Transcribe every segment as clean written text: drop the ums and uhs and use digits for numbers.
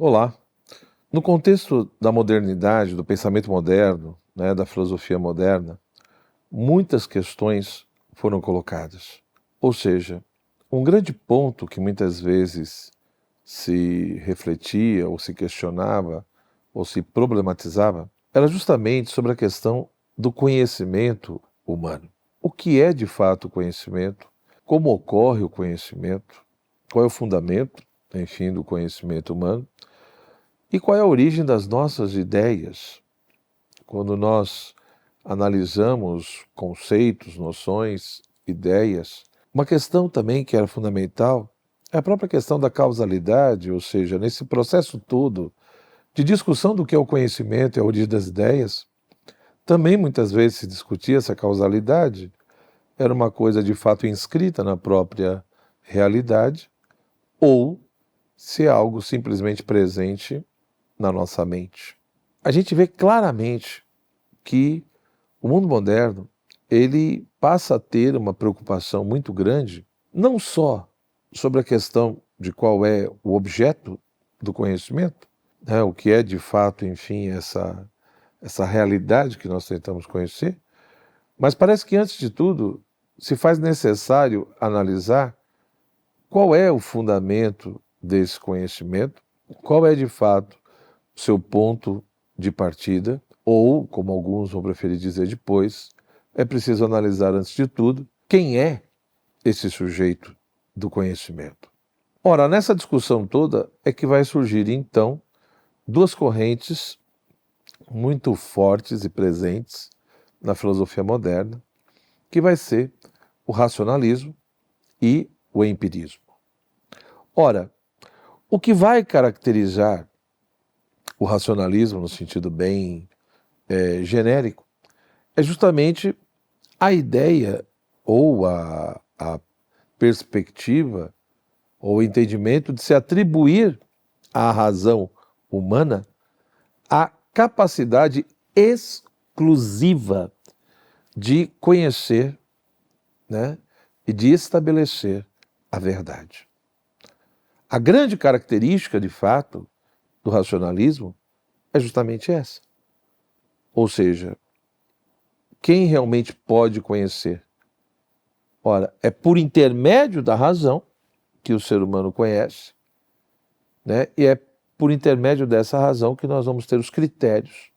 Olá. No contexto da modernidade, do pensamento moderno, da filosofia moderna, muitas questões foram colocadas. Ou seja, um grande ponto que muitas vezes se refletia ou se questionava ou se problematizava era justamente sobre a questão do conhecimento humano. O que é de fato o conhecimento? Como ocorre o conhecimento? Qual é o fundamento, enfim, do conhecimento humano? E qual é a origem das nossas ideias? Quando nós analisamos conceitos, noções, ideias, uma questão também que era fundamental é a própria questão da causalidade, ou seja, nesse processo todo de discussão do que é o conhecimento e a origem das ideias, também muitas vezes se discutia se a causalidade era uma coisa de fato inscrita na própria realidade ou se é algo simplesmente presente na nossa mente. A gente vê claramente que o mundo moderno ele passa a ter uma preocupação muito grande, não só sobre a questão de qual é o objeto do conhecimento, o que é de fato, enfim, essa realidade que nós tentamos conhecer, mas parece que antes de tudo se faz necessário analisar qual é o fundamento desse conhecimento, qual é de fato o seu ponto de partida, ou, como alguns vão preferir dizer depois, é preciso analisar antes de tudo quem é esse sujeito do conhecimento. Ora, nessa discussão toda é que vai surgir então duas correntes muito fortes e presentes na filosofia moderna, que vai ser o racionalismo e o empirismo. Ora, o que vai caracterizar o racionalismo, no sentido bem genérico, é justamente a ideia ou a perspectiva ou o entendimento de se atribuir à razão humana a capacidade exclusiva de conhecer, e de estabelecer a verdade. A grande característica, de fato, do racionalismo é justamente essa. Ou seja, quem realmente pode conhecer? Ora, é por intermédio da razão que o ser humano conhece, e é por intermédio dessa razão que nós vamos ter os critérios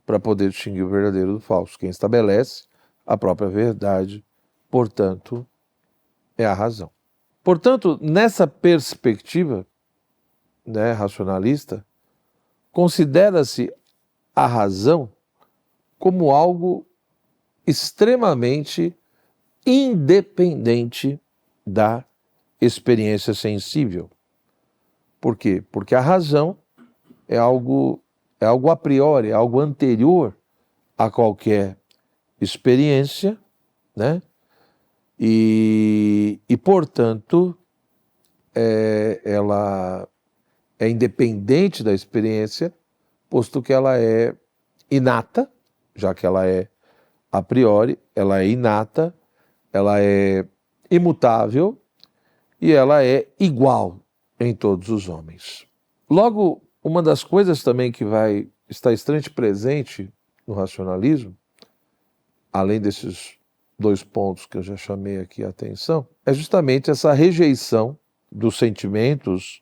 para poder distinguir o verdadeiro do falso. Quem estabelece a própria verdade, portanto, é a razão. Portanto, nessa perspectiva racionalista, considera-se a razão como algo extremamente independente da experiência sensível. Por quê? Porque a razão é algo a priori, é algo anterior a qualquer experiência, E portanto, ela é independente da experiência, posto que ela é inata, já que ela é a priori, ela é inata, ela é imutável e ela é igual em todos os homens. Logo, uma das coisas também que vai estar extremamente presente no racionalismo, além desses dois pontos que eu já chamei aqui a atenção, é justamente essa rejeição dos sentimentos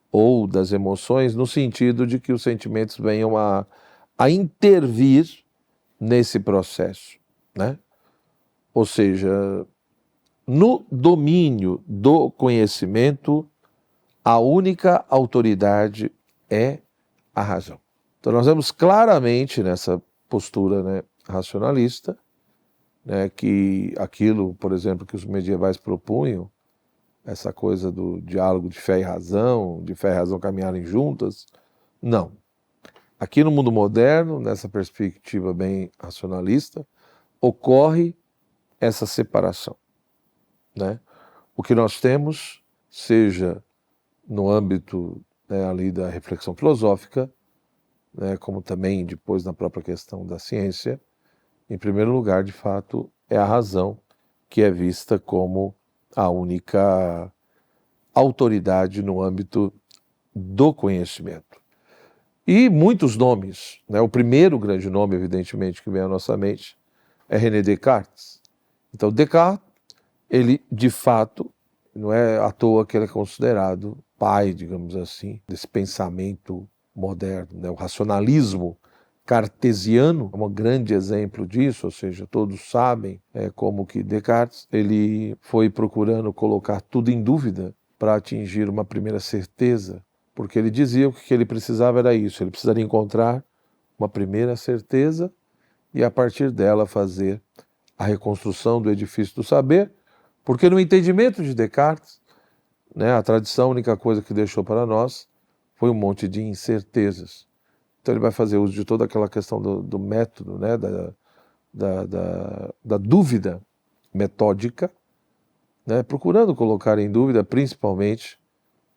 ou das emoções, no sentido de que os sentimentos venham a intervir nesse processo, Ou seja, no domínio do conhecimento, a única autoridade é a razão. Então nós vemos claramente nessa postura racionalista que aquilo, por exemplo, que os medievais propunham, essa coisa do diálogo de fé e razão caminharem juntas, não. Aqui no mundo moderno, nessa perspectiva bem racionalista, ocorre essa separação. O que nós temos, seja no âmbito ali da reflexão filosófica, como também depois na própria questão da ciência, em primeiro lugar, de fato, é a razão que é vista como a única autoridade no âmbito do conhecimento. E muitos nomes, né? O primeiro grande nome, evidentemente, que vem à nossa mente é René Descartes. Então, Descartes, ele, de fato, não é à toa que ele é considerado pai, digamos assim, desse pensamento moderno, né? O racionalismo cartesiano é um grande exemplo disso, ou seja, todos sabem como que Descartes ele foi procurando colocar tudo em dúvida para atingir uma primeira certeza, porque ele dizia que o que ele precisava era isso, ele precisaria encontrar uma primeira certeza e a partir dela fazer a reconstrução do edifício do saber, porque no entendimento de Descartes, né, a tradição, a única coisa que deixou para nós foi um monte de incertezas. Então ele vai fazer uso de toda aquela questão do método, né, da dúvida metódica, né, procurando colocar em dúvida principalmente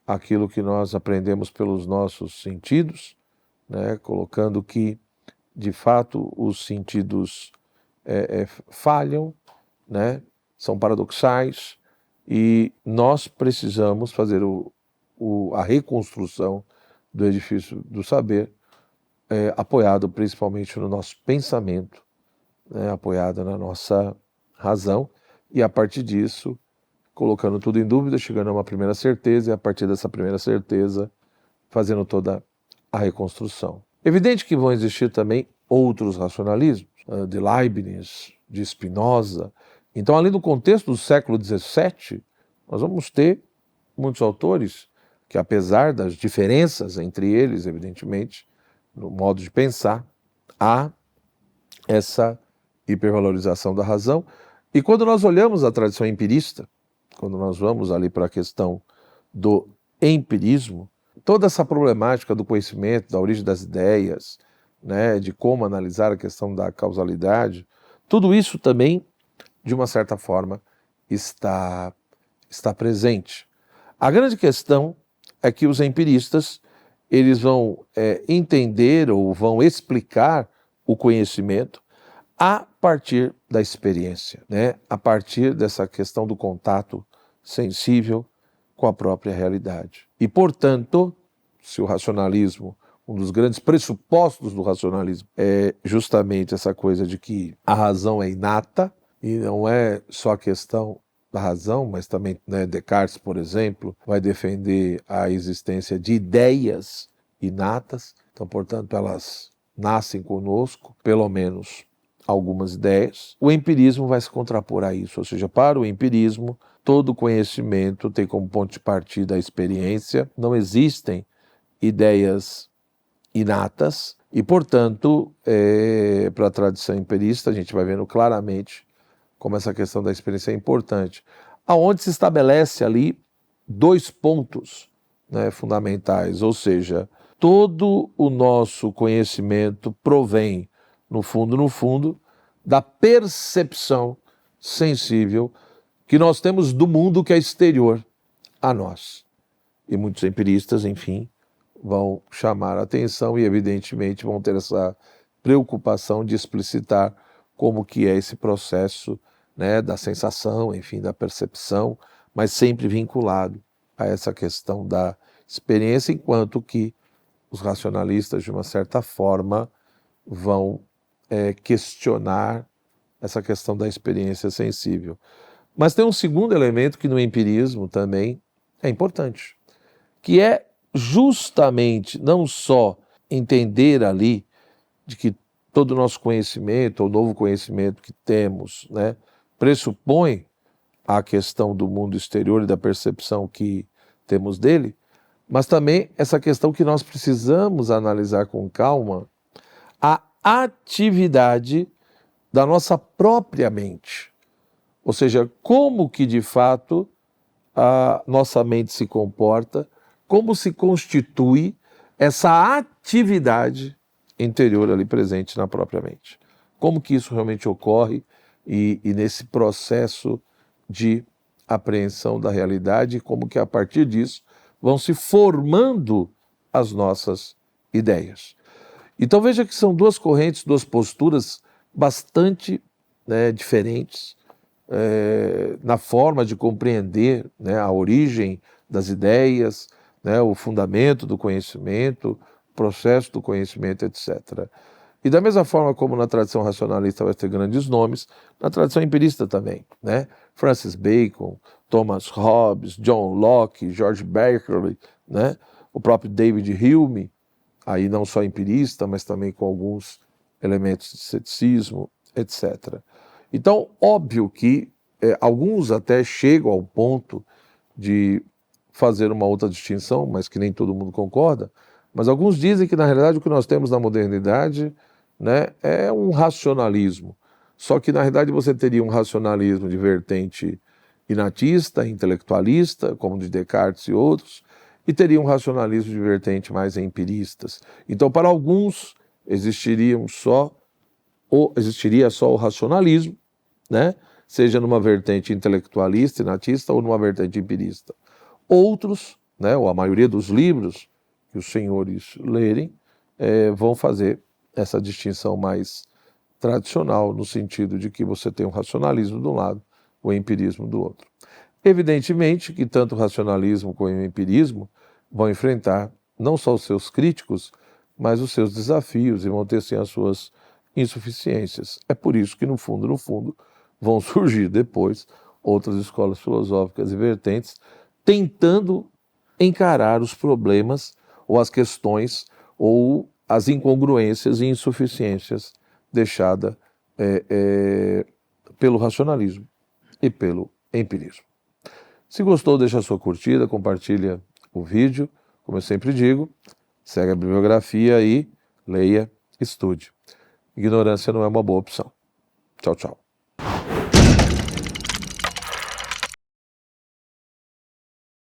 aquilo que nós aprendemos pelos nossos sentidos, né, colocando que, de fato, os sentidos falham, né, são paradoxais, e nós precisamos fazer a reconstrução do edifício do saber, apoiado principalmente no nosso pensamento, né, apoiado na nossa razão, e a partir disso, colocando tudo em dúvida, chegando a uma primeira certeza, e a partir dessa primeira certeza, fazendo toda a reconstrução. Evidente que vão existir também outros racionalismos, de Leibniz, de Spinoza. Então, ali no contexto do século XVII, nós vamos ter muitos autores que, apesar das diferenças entre eles, evidentemente, no modo de pensar, há essa hipervalorização da razão. E quando nós olhamos a tradição empirista, quando nós vamos ali para a questão do empirismo, toda essa problemática do conhecimento, da origem das ideias, né, de como analisar a questão da causalidade, tudo isso também, de uma certa forma, está presente. A grande questão é que os empiristas eles vão entender ou vão explicar o conhecimento a partir da experiência, né? A partir dessa questão do contato sensível com a própria realidade. E, portanto, se o racionalismo, um dos grandes pressupostos do racionalismo é justamente essa coisa de que a razão é inata, e não é só a questão da razão, mas também, né, Descartes, por exemplo, vai defender a existência de ideias inatas, então, portanto, elas nascem conosco, pelo menos algumas ideias. O empirismo vai se contrapor a isso, ou seja, para o empirismo, todo conhecimento tem como ponto de partida a experiência, não existem ideias inatas e, portanto, para a tradição empirista, a gente vai vendo claramente como essa questão da experiência é importante, aonde se estabelece ali dois pontos, né, fundamentais, ou seja, todo o nosso conhecimento provém, no fundo, da percepção sensível que nós temos do mundo que é exterior a nós. E muitos empiristas, enfim, vão chamar a atenção e, evidentemente, vão ter essa preocupação de explicitar como que é esse processo, né, da sensação, enfim, da percepção, mas sempre vinculado a essa questão da experiência, enquanto que os racionalistas, de uma certa forma, vão questionar essa questão da experiência sensível. Mas tem um segundo elemento que no empirismo também é importante, que é justamente não só entender ali de que todo o nosso conhecimento, ou novo conhecimento que temos, né, pressupõe a questão do mundo exterior e da percepção que temos dele, mas também essa questão que nós precisamos analisar com calma a atividade da nossa própria mente. Ou seja, como que de fato a nossa mente se comporta, como se constitui essa atividade interior ali presente na própria mente. Como que isso realmente ocorre e nesse processo de apreensão da realidade, como que a partir disso vão se formando as nossas ideias. Então veja que são duas correntes, duas posturas bastante, né, diferentes na forma de compreender, né, a origem das ideias, né, o fundamento do conhecimento, o processo do conhecimento, etc. E da mesma forma como na tradição racionalista vai ter grandes nomes, na tradição empirista também, né? Francis Bacon, Thomas Hobbes, John Locke, George Berkeley, né? O próprio David Hume, aí não só empirista, mas também com alguns elementos de ceticismo, etc. Então, óbvio que alguns até chegam ao ponto de fazer uma outra distinção, mas que nem todo mundo concorda, mas alguns dizem que, na realidade, o que nós temos na modernidade, né, é um racionalismo. Só que, na realidade, você teria um racionalismo de vertente inatista, intelectualista, como de Descartes e outros, e teria um racionalismo de vertente mais empiristas. Então, para alguns, existiria só o racionalismo, né, seja numa vertente intelectualista, inatista, ou numa vertente empirista. Outros, né, ou a maioria dos livros que os senhores lerem, vão fazer essa distinção mais tradicional, no sentido de que você tem o racionalismo de um lado, o empirismo do outro. Evidentemente que tanto o racionalismo como o empirismo vão enfrentar não só os seus críticos, mas os seus desafios e vão ter sim as suas insuficiências. É por isso que, no fundo, vão surgir depois outras escolas filosóficas e vertentes tentando encarar os problemas ou as questões ou as incongruências e insuficiências deixadas pelo racionalismo e pelo empirismo. Se gostou, deixa a sua curtida, compartilha o vídeo, como eu sempre digo, segue a bibliografia e leia, estude. Ignorância não é uma boa opção. Tchau, tchau.